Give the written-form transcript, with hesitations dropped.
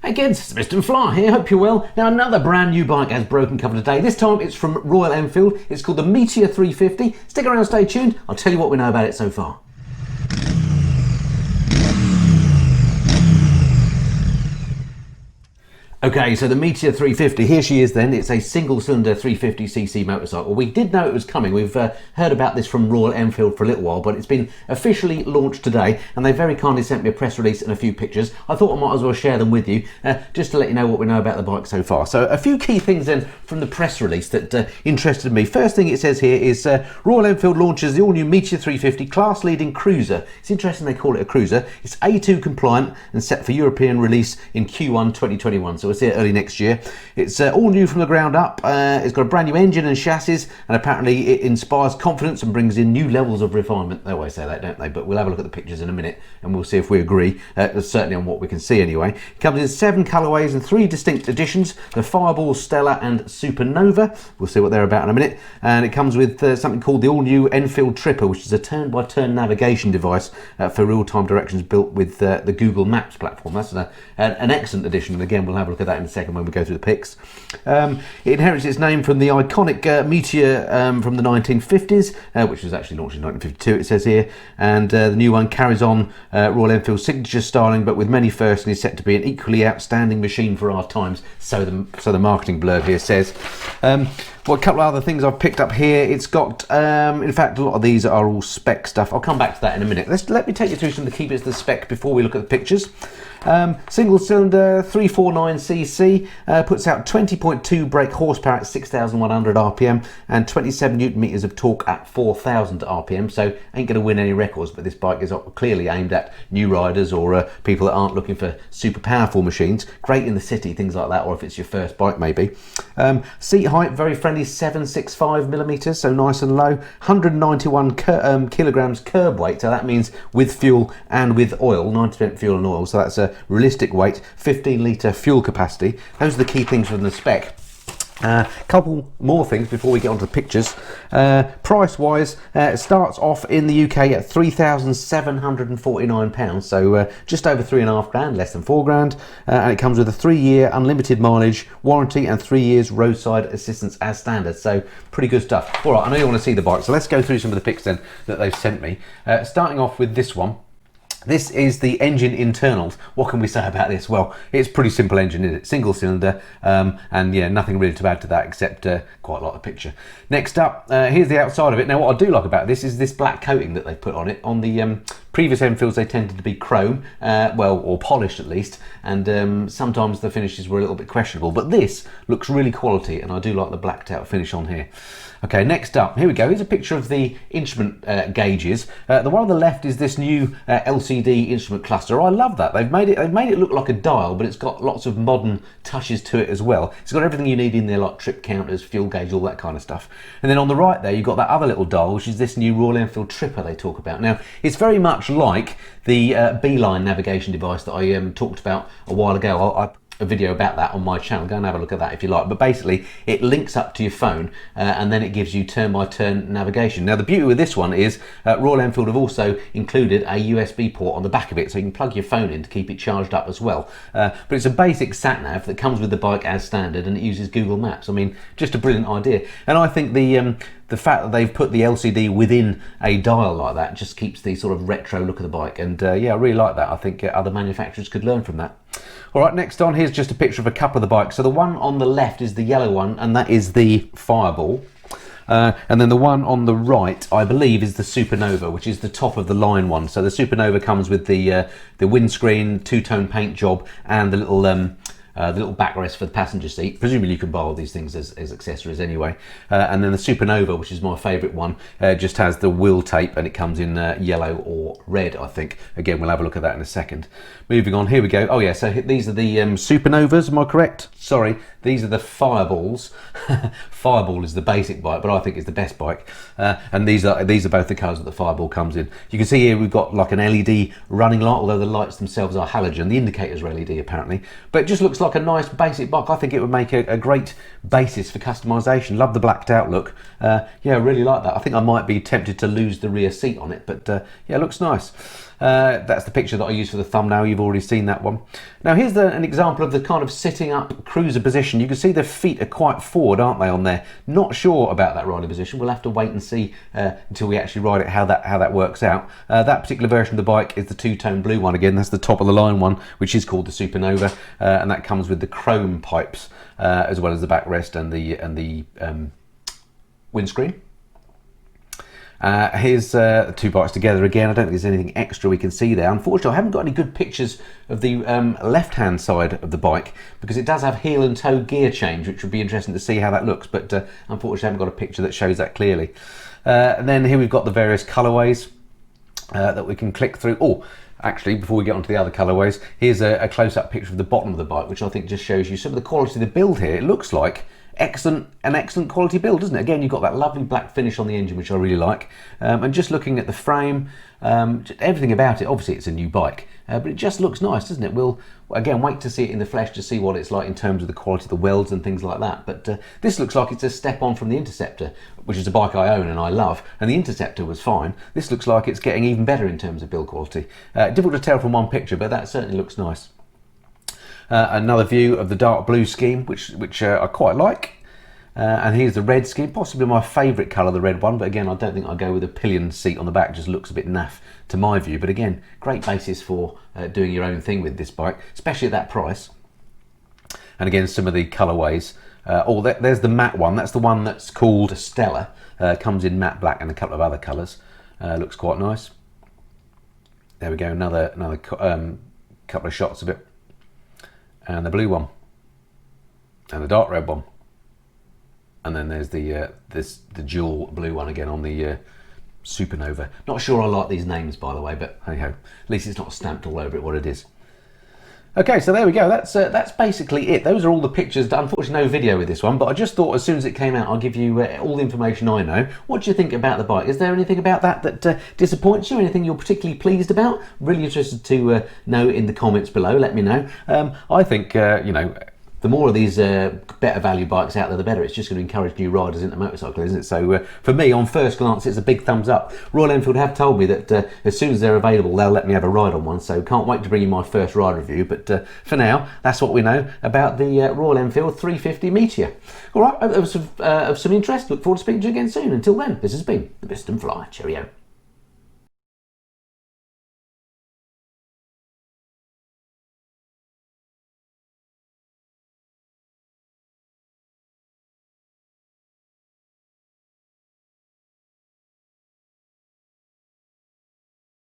Hey kids, it's Mr. Fly here, hope you're well. Now another brand new bike has broken cover today. This time it's from Royal Enfield. It's called the Meteor 350. Stick around, stay tuned. I'll tell you what we know about it so far. Okay, so the Meteor 350, here she is then. It's a single-cylinder 350cc motorcycle. We did know it was coming. We've heard about this from Royal Enfield for a little while, but it's been officially launched today, and they very kindly sent me a press release and a few pictures. I thought I might as well share them with you, just to let you know what we know about the bike so far. So a few key things then from the press release that interested me. First thing it says here is Royal Enfield launches the all-new Meteor 350 class-leading cruiser. It's interesting they call it a cruiser. It's A2 compliant and set for European release in Q1 2021. So we'll see it early next year. It's all new from the ground up. It's got a brand new engine and chassis, and apparently it inspires confidence and brings in new levels of refinement. They always say that, don't they? But we'll have a look at the pictures in a minute and we'll see if we agree, certainly on what we can see anyway. It comes in 7 colourways and 3 distinct editions, the Fireball, Stella and Supernova. We'll see what they're about in a minute. And it comes with something called the all-new Enfield Tripper, which is a turn-by-turn navigation device for real-time directions built with the Google Maps platform. That's an excellent addition, and again we'll have a look at that in a second when we go through the pics. It inherits its name from the iconic Meteor from the 1950s, which was actually launched in 1952, it says here, and the new one carries on Royal Enfield's signature styling, but with many firsts, and is set to be an equally outstanding machine for our times, so the marketing blurb here says. Well, a couple of other things I've picked up here. It's got, in fact, a lot of these are all spec stuff. I'll come back to that in a minute. Let me take you through some of the key bits of the spec before we look at the pictures. Single cylinder 349cc, puts out 20.2 brake horsepower at 6,100 RPM and 27 newton meters of torque at 4,000 RPM. So ain't going to win any records, but this bike is clearly aimed at new riders or people that aren't looking for super powerful machines. Great in the city, things like that, or if it's your first bike maybe. Seat height, very friendly, 765 millimeters, so nice and low. 191 kilograms curb weight, so that means with fuel and with oil, 90% fuel and oil, so that's a realistic weight. 15 litre fuel capacity. Those are the key things from the spec. Couple more things before we get onto the pictures. Price wise, it starts off in the UK at £3,749, so just over £3,500, less than £4,000, and it comes with a 3-year unlimited mileage warranty and 3 years roadside assistance as standard, so pretty good stuff. Alright, I know you want to see the bike, so let's go through some of the pics then that they've sent me. Starting off with this one. This is the engine internals. What can we say about this? Well, it's a pretty simple engine, isn't it? Single cylinder, and yeah, nothing really to add to that except quite like the picture. Next up, here's the outside of it. Now, what I do like about this is this black coating that they've put on it. On the previous Enfields, they tended to be chrome, or polished at least, and sometimes the finishes were a little bit questionable, but this looks really quality, and I do like the blacked out finish on here. Okay, next up, here we go. Here's a picture of the instrument gauges. The one on the left is this new LCD instrument cluster. I love that. They've made it look like a dial, but it's got lots of modern touches to it as well. It's got everything you need in there, like trip counters, fuel gauge, all that kind of stuff. And then on the right there, you've got that other little dial, which is this new Royal Enfield Tripper they talk about. Now, it's very much like the Beeline navigation device that I talked about a while ago. I a video about that on my channel. Go and have a look at that if you like. But basically, it links up to your phone and then it gives you turn-by-turn navigation. Now, the beauty with this one is Royal Enfield have also included a USB port on the back of it, so you can plug your phone in to keep it charged up as well. But it's a basic sat-nav that comes with the bike as standard, and it uses Google Maps. I mean, just a brilliant idea. And I think the fact that they've put the LCD within a dial like that just keeps the sort of retro look of the bike, and yeah, I really like that. I think other manufacturers could learn from that. Alright, next on, here's just a picture of a couple of the bikes. So the one on the left is the yellow one, and that is the Fireball. And then the one on the right, I believe, is the Supernova, which is the top of the line one. So the Supernova comes with the windscreen, two-tone paint job, and the little backrest for the passenger seat. Presumably you can buy all these things as accessories anyway. And then the Supernova, which is my favourite one, just has the wheel tape, and it comes in yellow or red, I think. Again, we'll have a look at that in a second. Moving on, here we go. Oh yeah, so these are the Supernovas, am I correct? Sorry, these are the Fireballs. Fireball is the basic bike, but I think it's the best bike. And these are both the colours that the Fireball comes in. You can see here we've got like an LED running light, although the lights themselves are halogen. The indicators are LED apparently, but it just looks like a nice basic bike. I think it would make a great basis for customisation. Love the blacked out look. Yeah, I really like that. I think I might be tempted to lose the rear seat on it, but yeah, it looks nice. That's the picture that I used for the thumbnail. You've already seen that one. Now here's an example of the kind of sitting up cruiser position. You can see the feet are quite forward, aren't they, on there? Not sure about that riding position. We'll have to wait and see until we actually ride it how that works out. That particular version of the bike is the two-tone blue one again. That's the top of the line one, which is called the Supernova, and that comes with the chrome pipes as well as the backrest and the windscreen. Here's the two bikes together again. I don't think there's anything extra we can see there. Unfortunately, I haven't got any good pictures of the left-hand side of the bike because it does have heel and toe gear change, which would be interesting to see how that looks, but unfortunately I haven't got a picture that shows that clearly. And then here we've got the various colourways that we can click through. Oh, actually, before we get on to the other colourways, here's a close-up picture of the bottom of the bike, which I think just shows you some of the quality of the build here. It looks like an excellent quality build, doesn't it? Again, you've got that lovely black finish on the engine, which I really like. And just looking at the frame, everything about it, obviously it's a new bike, but it just looks nice, doesn't it? We'll, again, wait to see it in the flesh to see what it's like in terms of the quality of the welds and things like that. But this looks like it's a step on from the Interceptor, which is a bike I own and I love, and the Interceptor was fine. This looks like it's getting even better in terms of build quality. Difficult to tell from one picture, but that certainly looks nice. Another view of the dark blue scheme, which I quite like. And here's the red scheme, possibly my favourite colour, the red one, but again, I don't think I'll go with a pillion seat on the back. It just looks a bit naff to my view, but again, great basis for doing your own thing with this bike, especially at that price. And again, some of the colourways. There's the matte one. That's the one that's called Stella. Comes in matte black and a couple of other colours. Looks quite nice. There we go, another couple of shots of it. And the blue one. And the dark red one. And then there's the dual blue one again on the Supernova. Not sure I like these names, by the way, but hey ho, at least it's not stamped all over it what it is. Okay, so there we go. That's basically it. Those are all the pictures. Unfortunately, no video with this one, but I just thought as soon as it came out, I'll give you all the information I know. What do you think about the bike? Is there anything about that disappoints you? Anything you're particularly pleased about? Really interested to know in the comments below. Let me know. I think you know, the more of these better value bikes out there, the better. It's just going to encourage new riders into motorcycling, isn't it? So for me, on first glance, it's a big thumbs up. Royal Enfield have told me that as soon as they're available, they'll let me have a ride on one. So can't wait to bring you my first ride review. But for now, that's what we know about the Royal Enfield 350 Meteor. All right, hope that was of some interest. Look forward to speaking to you again soon. Until then, this has been the Piston Fly. Cheerio.